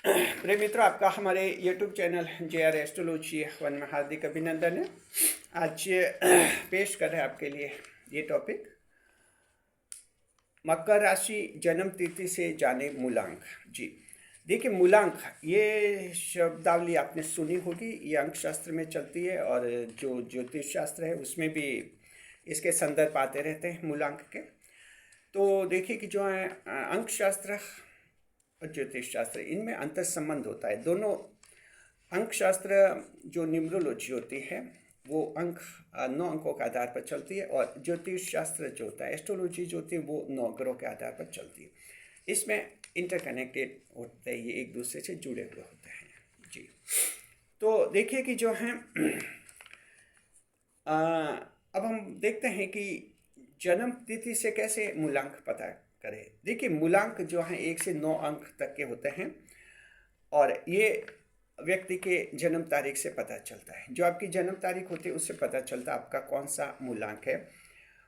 प्रिय मित्रों, आपका हमारे YouTube channel JR astrology one में हार्दिक अभिनंदन है। आज पेश कर रहे हैं आपके लिए ये टॉपिक, मकर राशि जन्म तिथि से जाने मूलांक। जी देखिए, मूलांक ये शब्दावली आपने सुनी होगी, ये अंक शास्त्र में चलती है और जो ज्योतिष शास्त्र है उसमें भी इसके संदर्भ आते रहते हैं मूलांक के। तो देखिए कि जो है अंक शास्त्र और ज्योतिष शास्त्र, इनमें अंतर संबंध होता है। दोनों अंक शास्त्र जो न्यूमरोलॉजी होती है वो अंक 9 अंकों के आधार पर चलती है, और ज्योतिष शास्त्र जो होता है, एस्ट्रोलॉजी जो होती है, वो 9 ग्रहों के आधार पर चलती है। इसमें इंटरकनेक्टेड होते हैं, ये एक दूसरे से जुड़े हुए होते हैं। जी तो देखिए कि जो है अब हम देखते हैं कि जन्म तिथि से कैसे मूलांक पता करें। देखिए, मूलांक जो है 1 से 9 अंक तक के होते हैं, और ये व्यक्ति के जन्म तारीख से पता चलता है। जो आपकी जन्म तारीख होती है उससे पता चलता है आपका कौन सा मूलांक है।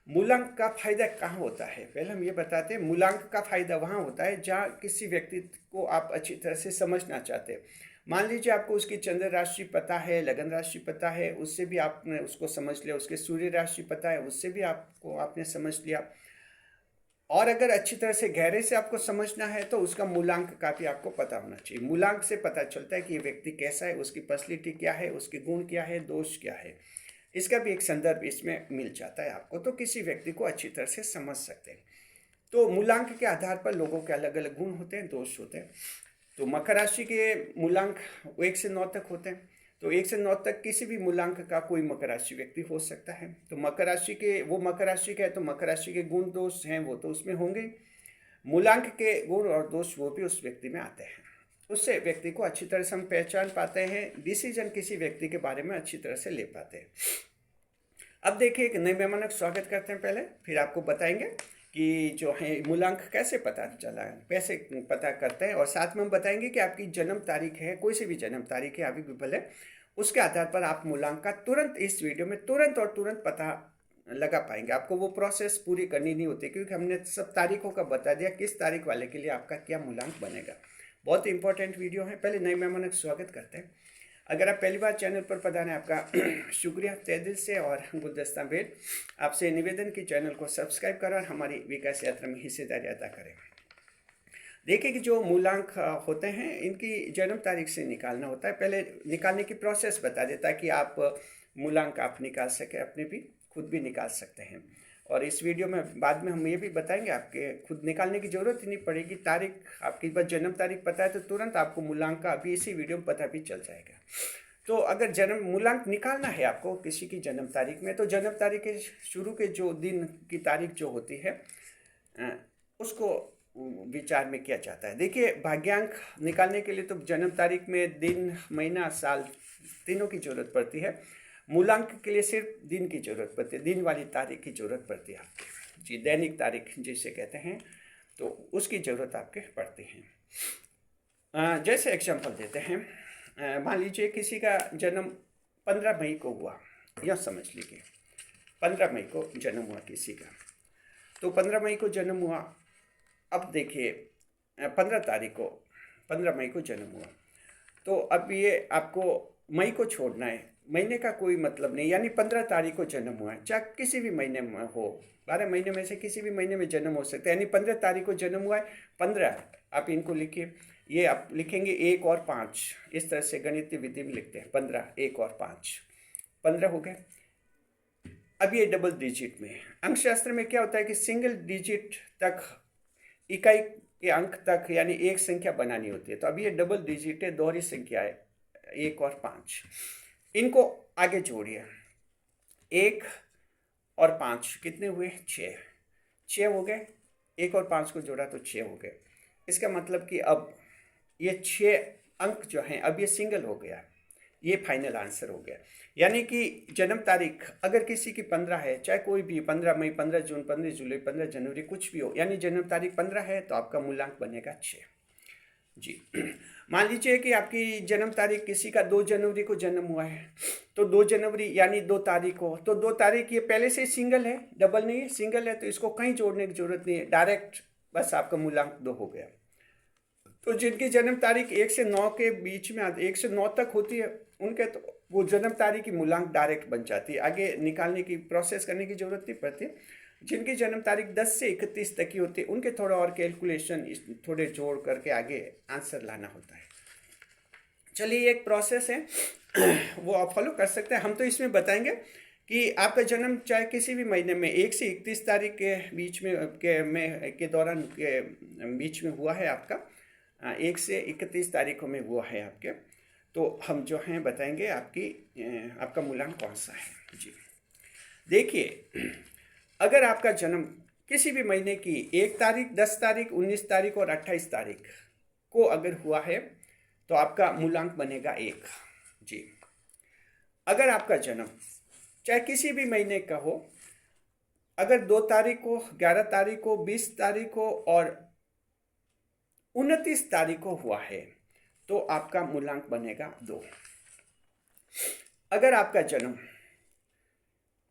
मूलांक का फायदा कहाँ होता है, पहले हम ये बताते हैं। मूलांक का फायदा वहाँ होता है जहाँ किसी व्यक्ति को आप अच्छी तरह से समझना चाहते हैं। मान लीजिए आपको उसकी चंद्र राशि पता है, लगन राशि पता है, उससे भी आपने उसको समझ लिया। उसके सूर्य राशि पता है, उससे भी आपने समझ लिया। और अगर अच्छी तरह से गहरे से आपको समझना है तो उसका मूलांक का भी आपको पता होना चाहिए। मूलांक से पता चलता है कि ये व्यक्ति कैसा है, उसकी पर्सनैलिटी क्या है, उसके गुण क्या है, दोष क्या है। इसका भी एक संदर्भ इसमें मिल जाता है आपको, तो किसी व्यक्ति को अच्छी तरह से समझ सकते हैं। तो मूलांक के आधार पर लोगों के अलग अलग गुण होते हैं, दोष होते हैं। तो मकर राशि के मूलांक 1 से 9 तक होते हैं। तो 1 से 9 तक किसी भी मूलांक का कोई मकर राशि व्यक्ति हो सकता है। तो मकर राशि के है, तो मकर राशि के गुण दोष हैं वो तो उसमें होंगे। मूलांक के गुण और दोष वो भी उस व्यक्ति में आते हैं। उससे व्यक्ति को अच्छी तरह से हम पहचान पाते हैं, डिसीजन किसी व्यक्ति के बारे में अच्छी तरह से ले पाते हैं। अब देखिए, एक नए मेहमान का स्वागत करते हैं पहले, फिर आपको बताएंगे कि जो है मूलांक कैसे पता चला है, कैसे पता करते हैं, और साथ में हम बताएंगे कि आपकी जन्म तारीख है, कोई सी भी जन्म तारीख है अभी भी भले, उसके आधार पर आप मूलांक का तुरंत इस वीडियो में तुरंत पता लगा पाएंगे। आपको वो प्रोसेस पूरी करनी नहीं होती, क्योंकि हमने सब तारीखों का बता दिया किस तारीख वाले के लिए आपका क्या मूलांक बनेगा। बहुत इंपॉर्टेंट वीडियो है। पहले नए मेहमान का स्वागत करते हैं। अगर आप पहली बार चैनल पर पधारे, आपका शुक्रिया तहे दिल से, और गुलदस्ता भेंट आपसे निवेदन की चैनल को सब्सक्राइब करें और हमारी विकास यात्रा में हिस्सेदारी अदा करें। देखिए कि जो मूलांक होते हैं, इनकी जन्म तारीख से निकालना होता है। पहले निकालने की प्रोसेस बता देता है कि आप मूलांक आप निकाल सके, अपने भी खुद भी निकाल सकते हैं। और इस वीडियो में बाद में हम ये भी बताएंगे, आपके खुद निकालने की ज़रूरत ही नहीं पड़ेगी। तारीख आपकी बस जन्म तारीख पता है तो तुरंत आपको मूलांक का अभी इसी वीडियो में पता भी चल जाएगा। तो अगर जन्म मूलांक निकालना है आपको किसी की जन्म तारीख में, तो जन्म तारीख के शुरू के जो दिन की तारीख जो होती है उसको विचार में किया जाता है। देखिए, भाग्यांक निकालने के लिए तो जन्म तारीख में दिन, महीना, साल तीनों की जरूरत पड़ती है। मूलांक के लिए सिर्फ दिन की जरूरत पड़ती है, दिन वाली तारीख की जरूरत पड़ती है आपकी। जी, दैनिक तारीख जिसे कहते हैं, तो उसकी ज़रूरत आपके पड़ती है। जैसे एग्जाम्पल देते हैं, मान लीजिए किसी का जन्म 15 मई को हुआ, यह समझ लीजिए 15 मई को जन्म हुआ किसी का। तो 15 मई को जन्म हुआ। अब देखिए 15 मई को जन्म हुआ, तो अब ये आपको मई को छोड़ना है। महीने का कोई मतलब नहीं, यानी 15 तारीख को जन्म हुआ है, चाहे किसी भी महीने में हो, 12 महीने में से किसी भी महीने में जन्म हो सकता है, यानी 15 तारीख को जन्म हुआ है। 15 आप इनको लिखिए, ये आप लिखेंगे 1 और 5, इस तरह से गणितीय विधि में लिखते हैं। 15, 1 और 5, 15 हो गए। अब ये डबल डिजिट में, अंक शास्त्र में क्या होता है कि सिंगल डिजिट तक, इकाई के अंक तक, यानी एक संख्या बनानी होती है। तो अब ये डबल डिजिट है, दोहरी संख्या है, 1 और 5। इनको आगे जोड़िए, 1 और 5 कितने हुए, 6 हो गए। 1 और 5 को जोड़ा तो 6 हो गए। इसका मतलब कि अब ये 6 अंक जो हैं, अब ये सिंगल हो गया, ये फाइनल आंसर हो गया। यानी कि जन्म तारीख अगर किसी की 15 है, चाहे कोई भी, 15 मई, 15 जून, 15 जुलाई, 15 जनवरी, कुछ भी हो, यानी जन्म तारीख 15 है, तो आपका मूलांक बनेगा 6। जी मान लीजिए कि आपकी जन्म तारीख किसी का 2 जनवरी को जन्म हुआ है, तो 2 जनवरी यानी 2 तारीख को, तो 2 तारीख ये पहले से सिंगल है, डबल नहीं है, सिंगल है, तो इसको कहीं जोड़ने की जरूरत नहीं है, डायरेक्ट बस आपका मूलांक 2 हो गया। तो जिनकी जन्म तारीख 1 से 9 के बीच में 1 से 9 तक होती है, उनके तो वो जन्म तारीख की मूलांक डायरेक्ट बन जाती है, आगे निकालने की प्रोसेस करने की जरूरत नहीं पड़ती। जिनकी जन्म तारीख 10 से 31 तक की होती है, उनके थोड़ा और कैलकुलेशन थोड़े जोड़ करके आगे आंसर लाना होता है। चलिए, एक प्रोसेस है वो आप फॉलो कर सकते हैं। हम तो इसमें बताएंगे कि आपका जन्म चाहे किसी भी महीने में 1 से 31 तारीख के बीच में के दौरान के बीच में हुआ है, आपका 1 से 31 तारीखों में हुआ है आपके, तो हम जो हैं बताएंगे आपका मूलांक कौन सा है। जी देखिए, अगर आपका जन्म किसी भी महीने की 1 तारीख, 10 तारीख, 19 तारीख और 28 तारीख को अगर हुआ है तो आपका मूलांक बनेगा 1। जी, अगर आपका जन्म चाहे किसी भी महीने का हो, अगर 2 तारीख को, 11 तारीख को, 20 तारीख को और 29 तारीख को हुआ है तो आपका मूलांक बनेगा 2। अगर आपका जन्म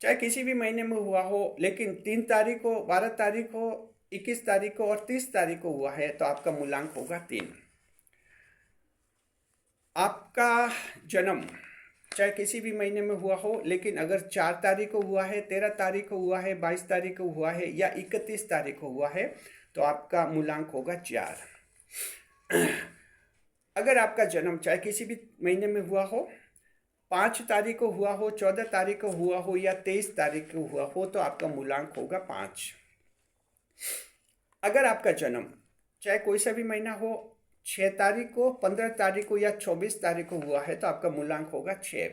चाहे किसी भी महीने में हुआ हो लेकिन 3 तारीख को, 12 तारीख को, 21 तारीख को और 30 तारीख को हुआ है तो आपका मूलांक होगा 3। आपका जन्म चाहे किसी भी महीने में हुआ हो लेकिन अगर 4 तारीख को हुआ है, 13 तारीख को हुआ है, 22 तारीख को हुआ है या 31 तारीख को हुआ है तो आपका मूलांक होगा 4। अगर आपका जन्म चाहे किसी भी महीने में हुआ हो, 5 तारीख को हुआ हो, 14 तारीख को हुआ हो या 23 तारीख को हुआ हो तो आपका मूलांक होगा 5। अगर आपका जन्म चाहे कोई सा भी महीना हो, 6 तारीख को, 15 तारीख को या 24 तारीख को हुआ है तो आपका मूलांक होगा 6।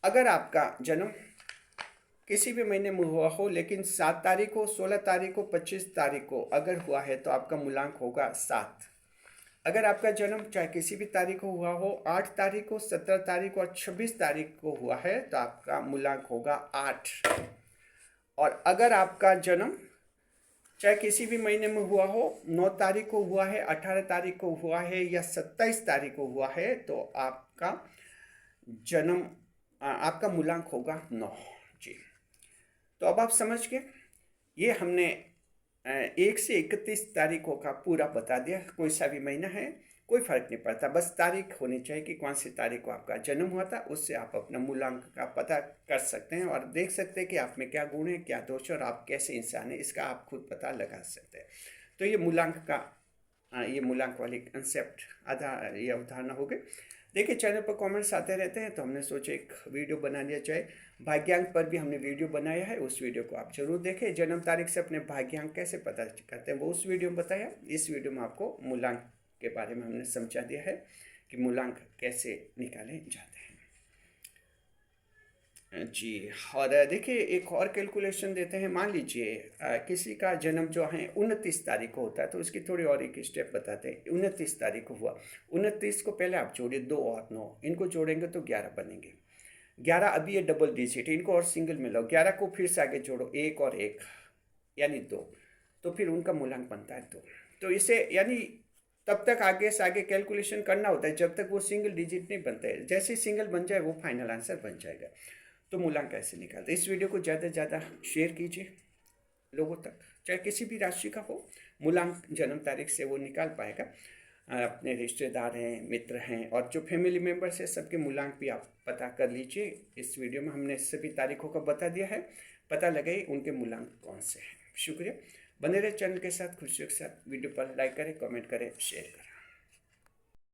अगर आपका जन्म किसी भी महीने में हुआ हो लेकिन 7 तारीख को, 16 तारीख को, 25 तारीख को अगर हुआ है तो आपका मूलांक होगा 7। अगर आपका जन्म चाहे किसी भी तारीख को हुआ हो, 8 तारीख को, 17 तारीख और 26 तारीख को हुआ है तो आपका मूलांक होगा 8। और अगर आपका जन्म चाहे किसी भी महीने में हुआ हो, 9 तारीख को हुआ है, 18 तारीख को हुआ है या 27 तारीख को हुआ है तो आपका मूलांक होगा 9। जी, तो अब आप समझ गए, ये हमने 1 से 31 तारीखों का पूरा बता दिया। कोई सा भी महीना है, कोई फर्क नहीं पड़ता, बस तारीख होनी चाहिए कि कौन सी तारीख को आपका जन्म हुआ था, उससे आप अपना मूलांक का पता कर सकते हैं और देख सकते हैं कि आप में क्या गुण है, क्या दोष है और आप कैसे इंसान हैं, इसका आप खुद पता लगा सकते हैं। तो ये मूलांक वाली कंसेप्ट ये अवधारणा हो गई। देखिए, चैनल पर कमेंट्स आते रहते हैं तो हमने सोचा एक वीडियो बना लिया जाए। भाग्यांक पर भी हमने वीडियो बनाया है, उस वीडियो को आप जरूर देखें। जन्म तारीख से अपने भाग्यांक कैसे पता करते हैं वो उस वीडियो में बताया। इस वीडियो में आपको मूलांक के बारे में हमने समझा दिया है कि मूलांक कैसे निकाले जाते हैं। जी, और देखिए एक और कैलकुलेशन देते हैं। मान लीजिए किसी का जन्म जो है 29 तारीख को होता है तो उसकी थोड़ी और एक स्टेप बताते हैं। 29 तारीख को हुआ, 29 को पहले आप जोड़िए 2 और 9, इनको जोड़ेंगे तो 11 बनेंगे। 11 अभी ये डबल डिजिट, इनको और सिंगल में लो। 11 को फिर से आगे जोड़ो, 1 और 1 यानी 2, तो फिर उनका मूलांक बनता है 2। तो इसे यानी तब तक आगे से आगे कैलकुलेशन करना होता है जब तक वो सिंगल डिजिट नहीं बनता है। जैसे ही सिंगल बन जाए वो फाइनल आंसर बन जाएगा। तो मूलांक कैसे निकालते हैं, इस वीडियो को ज़्यादा से ज़्यादा शेयर कीजिए लोगों तक, चाहे किसी भी राशि का हो। मूलांक जन्म तारीख से वो निकाल पाएगा। अपने रिश्तेदार हैं, मित्र हैं और जो फैमिली मेम्बर्स हैं, सबके मूलांक भी आप पता कर लीजिए। इस वीडियो में हमने सभी तारीखों का बता दिया है, पता लगाइए उनके मूलांक कौन से हैं। शुक्रिया, बने रहे चैनल के साथ, खुशियों के साथ। वीडियो पर लाइक करें, कमेंट करें, शेयर करें।